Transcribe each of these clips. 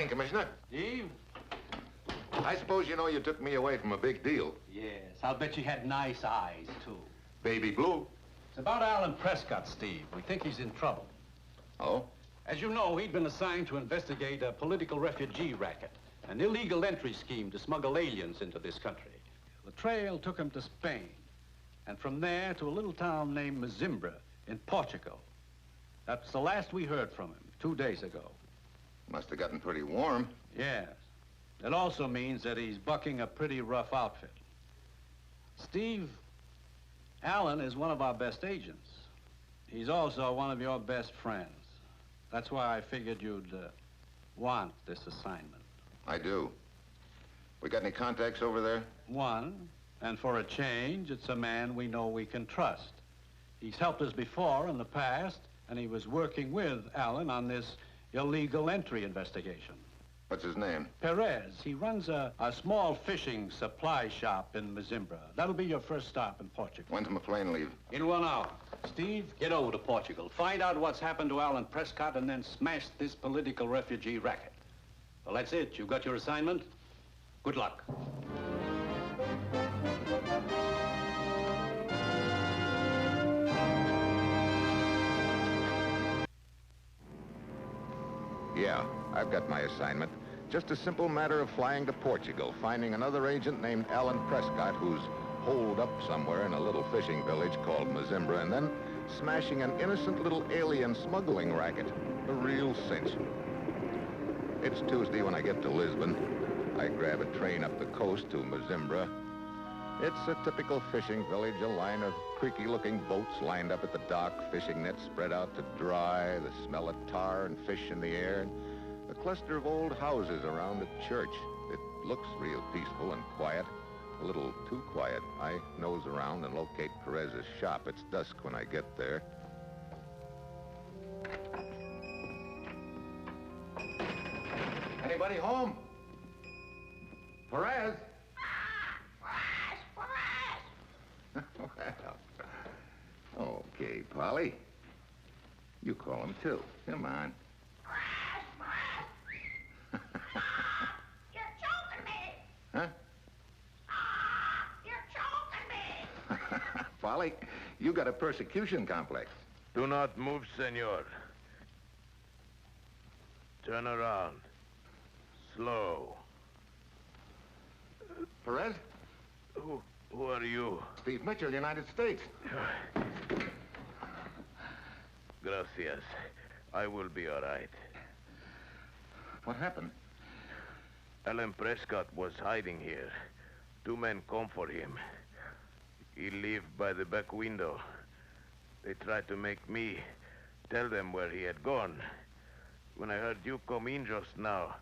morning, Commissioner. Steve? I suppose you know you took me away from a big deal. Yes, I'll bet you had nice eyes, too. Baby blue. It's about Alan Prescott, Steve. We think he's in trouble. Oh? As you know, he'd been assigned to investigate a political refugee racket, an illegal entry scheme to smuggle aliens into this country. The trail took him to Spain, and from there to a little town named Mozimbra in Portugal. That's the last we heard from him, 2 days ago. Must have gotten pretty warm. Yes. It also means that he's bucking a pretty rough outfit. Steve, Alan is one of our best agents. He's also one of your best friends. That's why I figured you'd want this assignment. I do. We got any contacts over there? One, and for a change, it's a man we know we can trust. He's helped us before in the past, and he was working with Alan on this illegal entry investigation. What's his name? Perez. He runs a small fishing supply shop in Mozimbra. That'll be your first stop in Portugal. When's McLean leave? In 1 hour. Steve, get over to Portugal. Find out what's happened to Alan Prescott and then smash this political refugee racket. Well, that's it. You got your assignment. Good luck. Yeah, I've got my assignment. Just a simple matter of flying to Portugal, finding another agent named Alan Prescott who's holed up somewhere in a little fishing village called Mozimbra, and then smashing an innocent little alien smuggling racket. A real cinch. It's Tuesday when I get to Lisbon. I grab a train up the coast to Mozimbra. It's a typical fishing village, a line of creaky-looking boats lined up at the dock, fishing nets spread out to dry, the smell of tar and fish in the air, and a cluster of old houses around the church. It looks real peaceful and quiet, a little too quiet. I nose around and locate Perez's shop. It's dusk when I get there. Anybody home? Perez? Well, okay, Polly. You call him, too. Come on. You're choking me. Huh? You're choking me. Polly, you got a persecution complex. Do not move, senor. Turn around. Slow. Perez? Who are you? Steve Mitchell, United States. Gracias. I will be all right. What happened? Alan Prescott was hiding here. 2 men come for him. He lived by the back window. They tried to make me tell them where he had gone. When I heard you come in just now,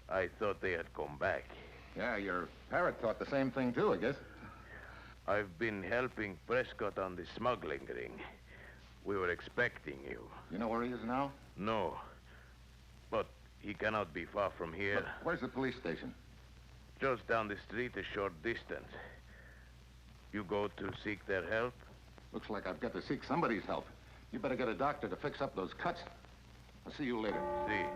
I thought they had come back. Yeah, your parrot thought the same thing, too, I guess. I've been helping Prescott on the smuggling ring. We were expecting you. You know where he is now? No. But he cannot be far from here. But where's the police station? Just down the street, a short distance. You go to seek their help? Looks like I've got to seek somebody's help. You better get a doctor to fix up those cuts. I'll see you later. See.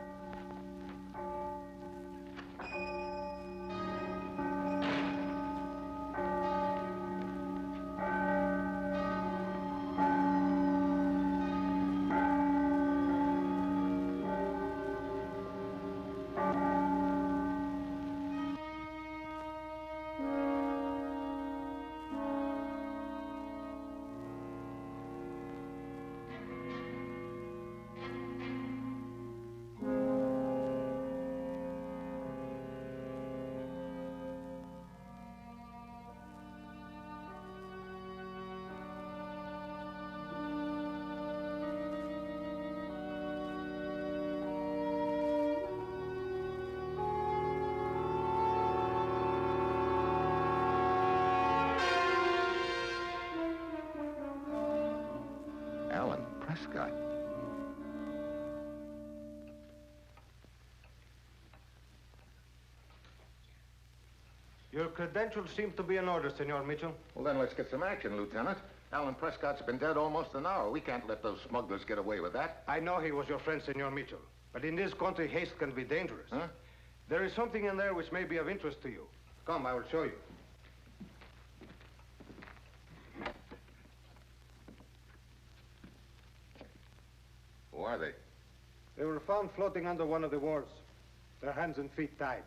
Alan Prescott. Your credentials seem to be in order, Senor Mitchell. Well, then let's get some action, Lieutenant. Alan Prescott's been dead almost an hour. We can't let those smugglers get away with that. I know he was your friend, Senor Mitchell. But in this country, haste can be dangerous. Huh? There is something in there which may be of interest to you. Come, I will show you. Who are they? They were found floating under one of the wharves, their hands and feet tied.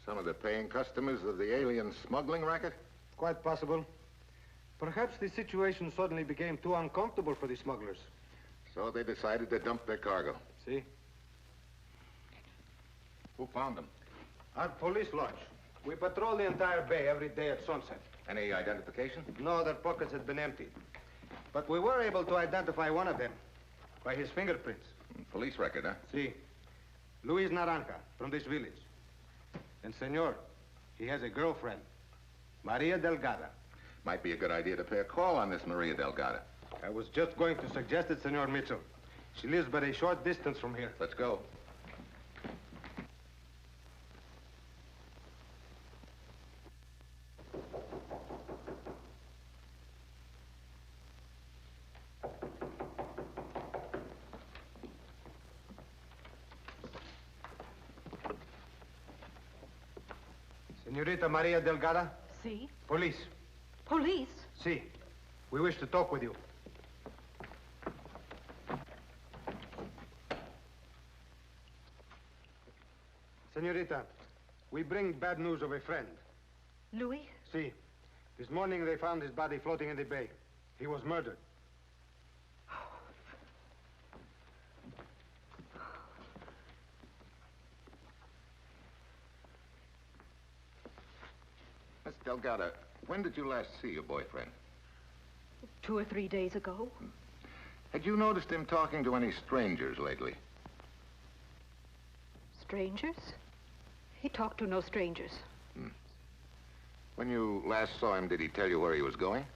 Some of the paying customers of the alien smuggling racket? Quite possible. Perhaps the situation suddenly became too uncomfortable for the smugglers. So they decided to dump their cargo. See? Who found them? Our police launch. We patrol the entire bay every day at sunset. Any identification? No, their pockets had been emptied. But we were able to identify one of them by his fingerprints. Police record, huh? See, Luis Naranja, from this village. And, senor, he has a girlfriend, Maria Delgada. Might be a good idea to pay a call on this Maria Delgada. I was just going to suggest it, Senor Mitchell. She lives but a short distance from here. Let's go. Senorita Maria Delgada? See? Police. Police? See. We wish to talk with you. Senorita, we bring bad news of a friend. Louis? See. This morning they found his body floating in the bay. He was murdered. Miss Delgada, when did you last see your boyfriend? 2 or 3 days ago. Had you noticed him talking to any strangers lately? Strangers? He talked to no strangers. When you last saw him, did he tell you where he was going?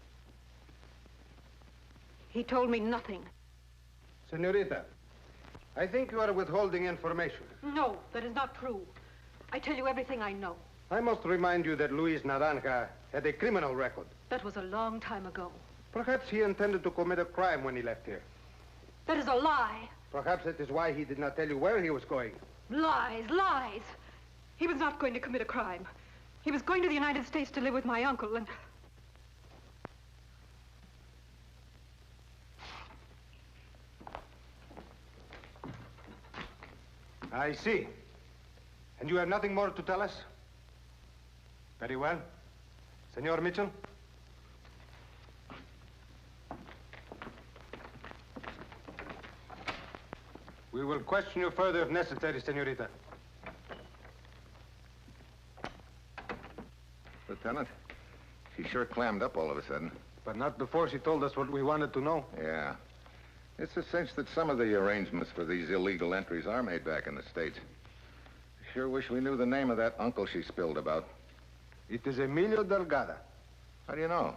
He told me nothing. Senorita, I think you are withholding information. No, that is not true. I tell you everything I know. I must remind you that Luis Naranja had a criminal record. That was a long time ago. Perhaps he intended to commit a crime when he left here. That is a lie. Perhaps that is why he did not tell you where he was going. Lies, lies. He was not going to commit a crime. He was going to the United States to live with my uncle, and... I see. And you have nothing more to tell us? Very well. Senor Mitchell? We will question you further if necessary, senorita. Lieutenant, she sure clammed up all of a sudden. But not before she told us what we wanted to know. Yeah. It's a cinch that some of the arrangements for these illegal entries are made back in the States. Sure wish we knew the name of that uncle she spilled about. It is Emilio Delgada. How do you know?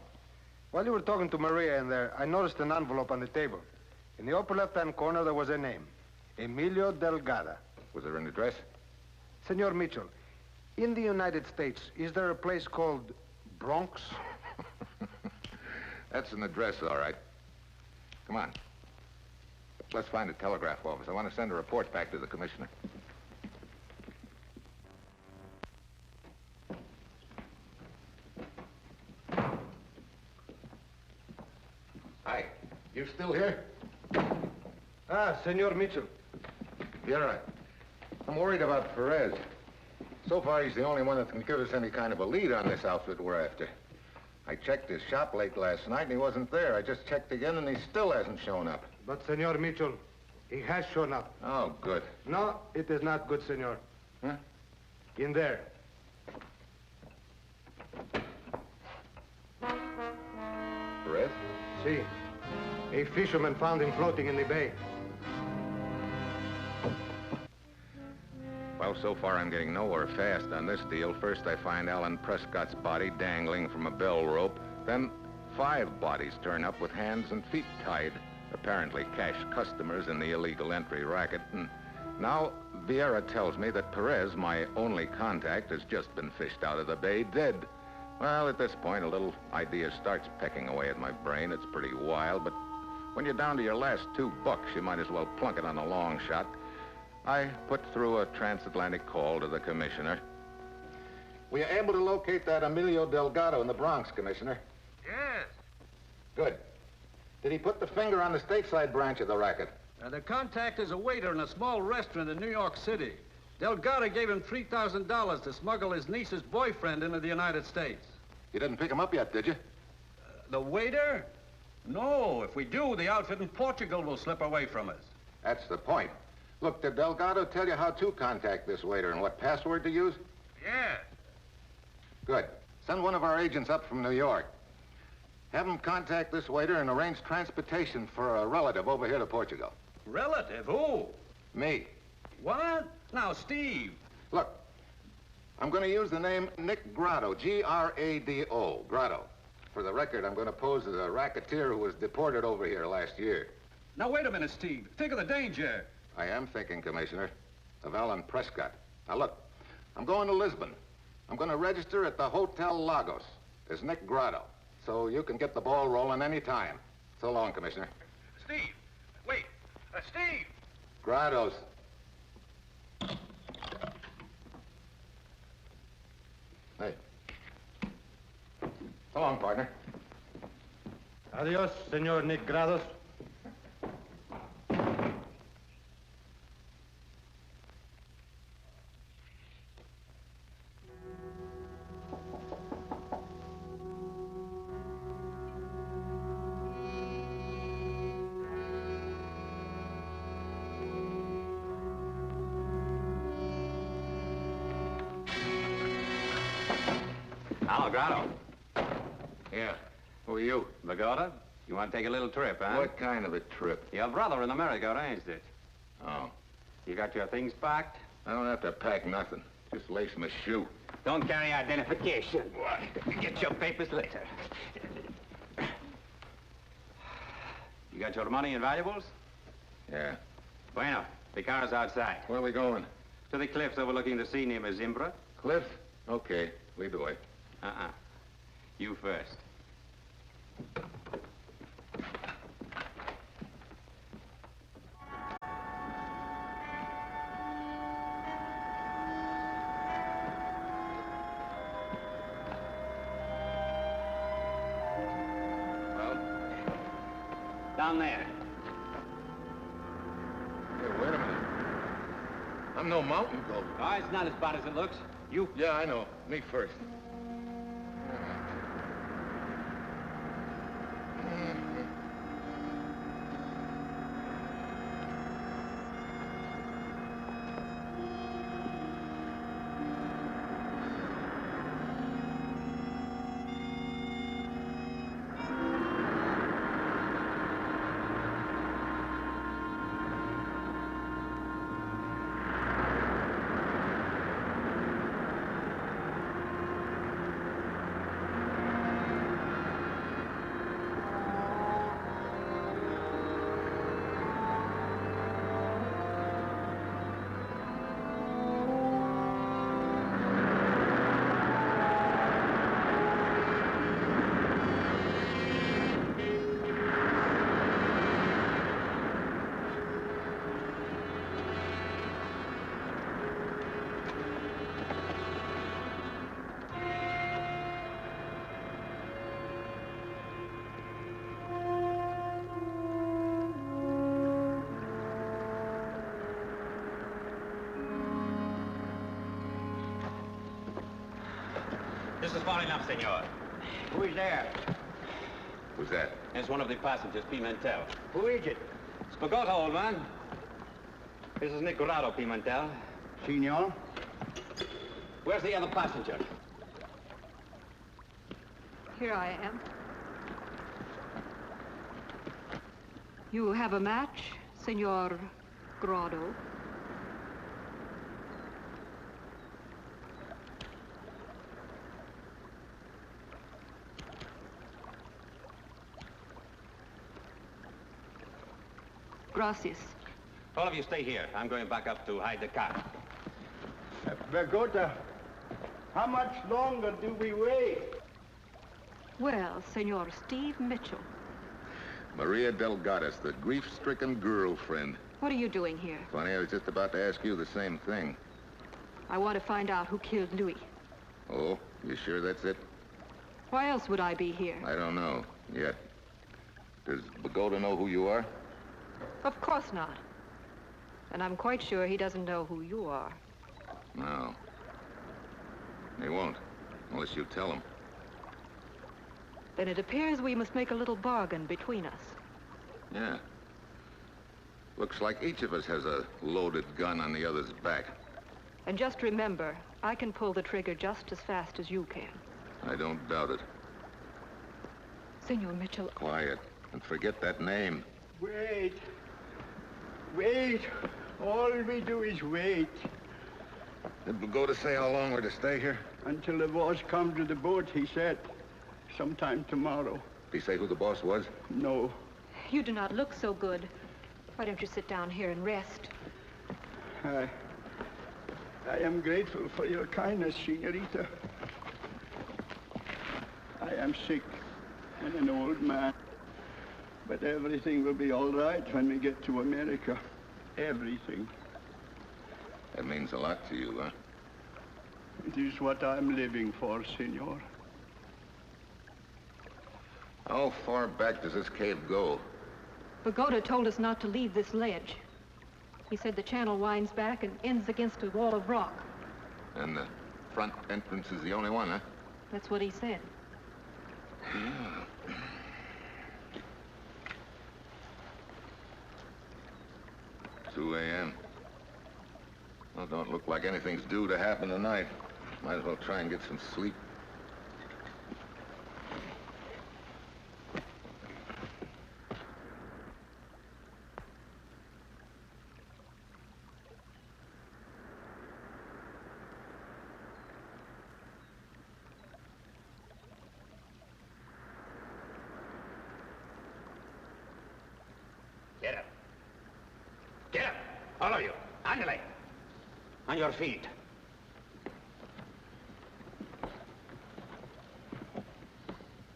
While you were talking to Maria in there, I noticed an envelope on the table. In the upper left-hand corner, there was a name. Emilio Delgada. Was there an address? Senor Mitchell, in the United States, is there a place called Bronx? That's an address, all right. Come on. Let's find a telegraph office. I want to send a report back to the commissioner. Hi. You still here? Ah, Senor Mitchell. You're right. I'm worried about Perez. So far, he's the only one that can give us any kind of a lead on this outfit we're after. I checked his shop late last night, and he wasn't there. I just checked again, and he still hasn't shown up. But, Senor Mitchell, he has shown up. Oh, good. No, it is not good, Senor. Huh? In there. Perez? See, a fisherman found him floating in the bay. Well, so far I'm getting nowhere fast on this deal. First I find Alan Prescott's body dangling from a bell rope. Then 5 bodies turn up with hands and feet tied. Apparently cash customers in the illegal entry racket. And now Vieira tells me that Perez, my only contact, has just been fished out of the bay dead. Well, at this point, a little idea starts pecking away at my brain. It's pretty wild, but When you're down to your last $2, you might as well plunk it on a long shot. I put through a transatlantic call to the commissioner. Were you able to locate that Emilio Delgado in the Bronx, Commissioner? Yes. Good. Did he put the finger on the stateside branch of the racket? The contact is a waiter in a small restaurant in New York City. Delgado gave him $3,000 to smuggle his niece's boyfriend into the United States. You didn't pick him up yet, did you? The waiter? No, if we do, the outfit in Portugal will slip away from us. That's the point. Look, did Delgado tell you how to contact this waiter and what password to use? Yes. Good. Send one of our agents up from New York. Have him contact this waiter and arrange transportation for a relative over here to Portugal. Relative? Who? Me. What? Now, Steve. Look, I'm going to use the name Nick Grado, G-R-A-D-O, Grado. For the record, I'm going to pose as a racketeer who was deported over here last year. Now, wait a minute, Steve. Think of the danger. I am thinking, Commissioner, of Alan Prescott. Now, look, I'm going to Lisbon. I'm going to register at the Hotel Lagos as Nick Grado, so you can get the ball rolling any time. So long, Commissioner. Steve, wait. Steve! Grados. Hey. So long, partner. Adios, Senor Nick Grados. Hello, Grado. Yeah. Who are you? Lagoda, you want to take a little trip, huh? What kind of a trip? Your brother in America arranged it. Oh. You got your things packed? I don't have to pack nothing. Just lace my shoe. Don't carry identification. Get your papers later. You got your money and valuables? Yeah. Bueno, the car's outside. Where are we going? To the cliffs overlooking the sea near Mazimbra. Cliffs? Okay. Lead the way. You first. Well? Down there. Hey, wait a minute. I'm no mountain goat. Oh, it's not as bad as it looks. You... Yeah, I know. Me first. This is far enough, senor. Who is there? Who's that? It's one of the passengers, Pimentel. Who is it? It's Bogota, old man. This is Nick Grado, Pimentel. Senor? Where's the other passenger? Here I am. You have a match, Senor Grado? Gracias. All of you stay here. I'm going back up to hide the car. Bogota, how much longer do we wait? Well, Senor Steve Mitchell. Maria Delgadas, the grief-stricken girlfriend. What are you doing here? Funny, I was just about to ask you the same thing. I want to find out who killed Louis. Oh, you sure that's it? Why else would I be here? I don't know, yet. Does Pagoda know who you are? Of course not. And I'm quite sure he doesn't know who you are. No. He won't, unless you tell him. Then it appears we must make a little bargain between us. Yeah. Looks like each of us has a loaded gun on the other's back. And just remember, I can pull the trigger just as fast as you can. I don't doubt it. Senor Mitchell. Quiet, and forget that name. Wait. Wait. All we do is wait. Did Pagoda say how long we're to stay here? Until the boss comes to the boat, he said. Sometime tomorrow. Did he say who the boss was? No. You do not look so good. Why don't you sit down here and rest? I am grateful for your kindness, Senorita. I am sick and an old man. But everything will be all right when we get to America. Everything. That means a lot to you, huh? It is what I'm living for, Senor. How far back does this cave go? Pagoda told us not to leave this ledge. He said the channel winds back and ends against a wall of rock. And the front entrance is the only one, huh? That's what he said. 2 a.m. Well, don't look like anything's due to happen tonight. Might as well try and get some sleep. Get up. Get up, all of you. Andale. On your feet.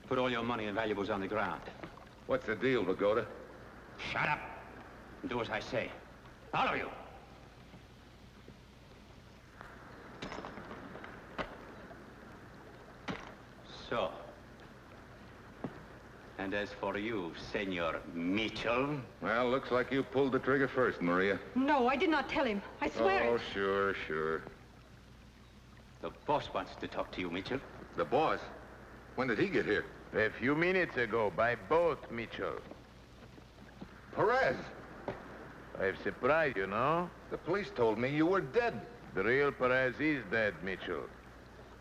Put all your money and valuables on the ground. What's the deal, Pagoda? Shut up. And do as I say. All of you. So. And as for you, Senor Mitchell... Well, looks like you pulled the trigger first, Maria. No, I did not tell him. I swear Oh, it. sure, sure. The boss wants to talk to you, Mitchell. The boss? When did he get here? A few minutes ago, by boat, Mitchell. Perez! I've surprised you, no? The police told me you were dead. The real Perez is dead, Mitchell.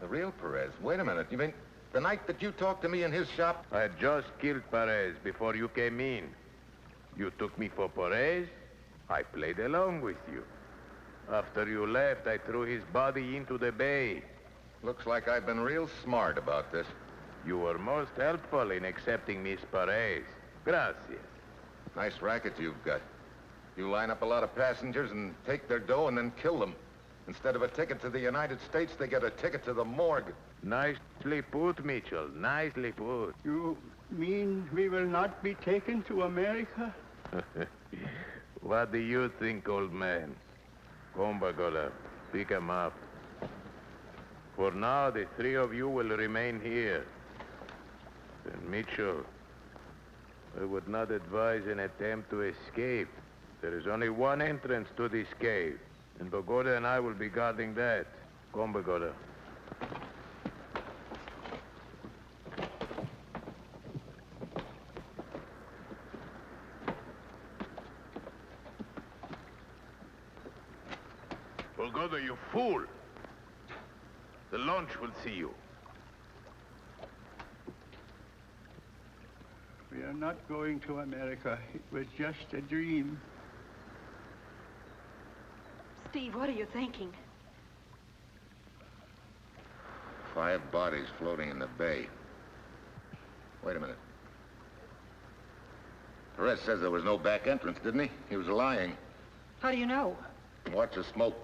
The real Perez? Wait a minute. You mean the night that you talked to me in his shop? I had just killed Perez before you came in. You took me for Perez. I played along with you. After you left, I threw his body into the bay. Looks like I've been real smart about this. You were most helpful in accepting Miss Perez. Gracias. Nice racket you've got. You line up a lot of passengers and take their dough and then kill them. Instead of a ticket to the United States, they get a ticket to the morgue. Nicely put, Mitchell. Nicely put. You mean we will not be taken to America? What do you think, old man? Come, Pagoda. Pick him up. For now, the three of you will remain here. And Mitchell, I would not advise an attempt to escape. There is only one entrance to this cave, and Pagoda and I will be guarding that. Come, Pagoda. Pagoda, you fool! The launch will see you. We are not going to America. It was just a dream. Steve, what are you thinking? 5 bodies floating in the bay. Wait a minute. Perez says there was no back entrance, didn't he? He was lying. How do you know? Watch the smoke.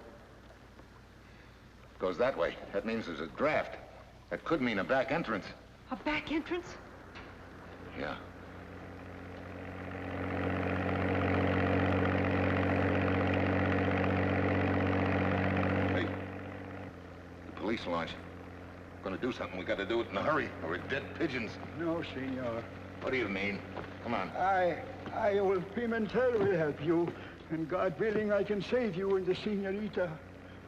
Goes that way. That means there's a draft. That could mean a back entrance. A back entrance? Yeah. police launch. If we're gonna do something, we gotta do it in a hurry, or we're dead pigeons. No, senor. What do you mean? Come on. Old Pimentel will help you. And God willing, I can save you and the senorita.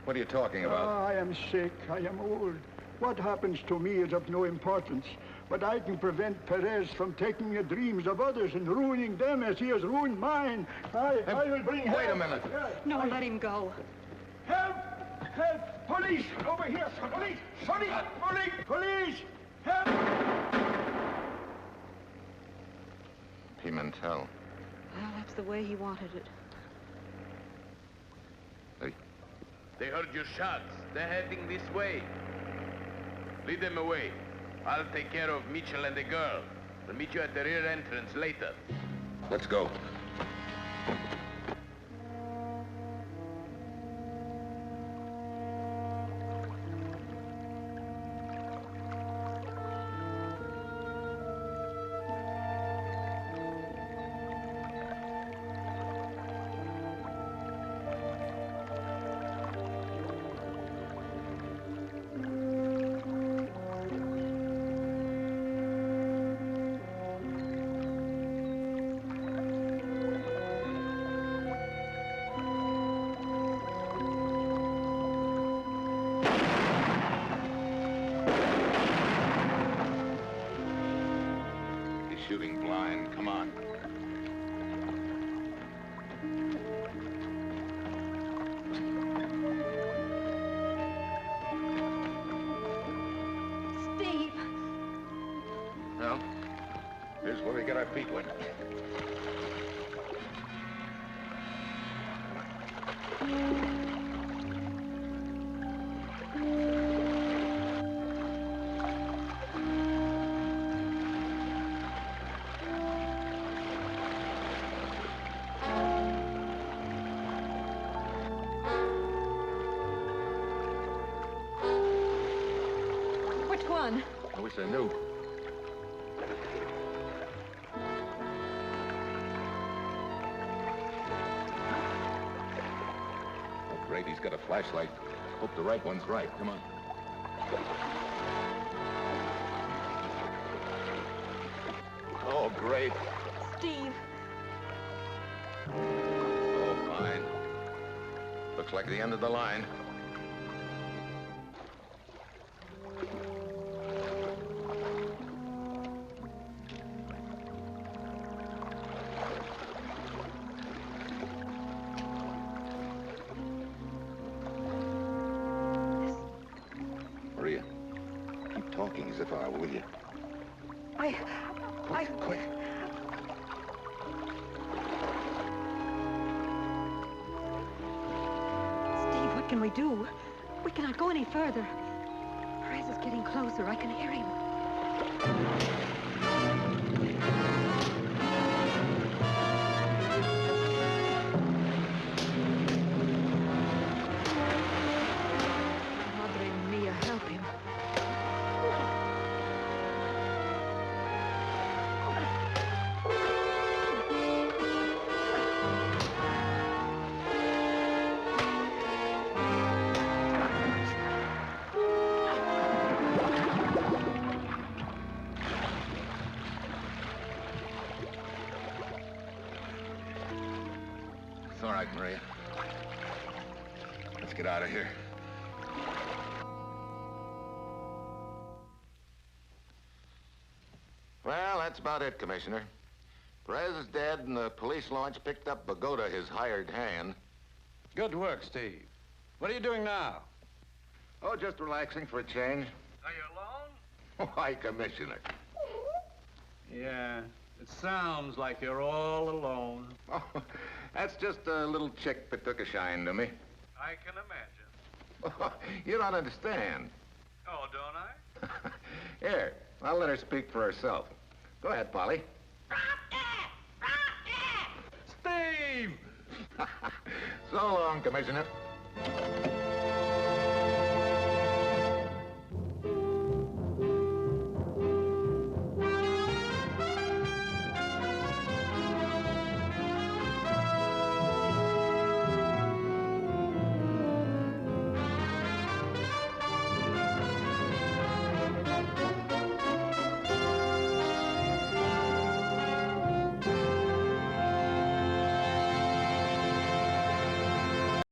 What are you talking about? I am sick. I am old. What happens to me is of no importance. But I can prevent Perez from taking the dreams of others and ruining them as he has ruined mine. I will bring help. Wait a minute. No, let him go. Help! Help! Police! Over here! Police! Police! Police! Police! Help! Pimentel. Well, that's the way he wanted it. They heard your shots. They're heading this way. Lead them away. I'll take care of Mitchell and the girl. We'll meet you at the rear entrance later. Let's go. Shooting blind. Come on. Steve! Well, here's where we get our feet wet. I wish I knew. Oh, great, he's got a flashlight. Hope the right one's right. Come on. Oh, great. Steve. Oh, fine. Looks like the end of the line. Maria, keep talking as if I were with you. Quick. Steve, what can we do? We cannot go any further. Perez is getting closer. I can hear him. Madre mia, help him. It's all right, Maria. Let's get out of here. Well, that's about it, Commissioner. Perez is dead, and the police launch picked up Bogota, his hired hand. Good work, Steve. What are you doing now? Oh, just relaxing for a change. Are you alone? Why, Commissioner? Yeah, it sounds like you're all alone. Oh, that's just a little chick that took a shine to me. I can imagine. Oh, you don't understand. Oh, don't I? Here, I'll let her speak for herself. Go ahead, Polly. Steve! So long, Commissioner.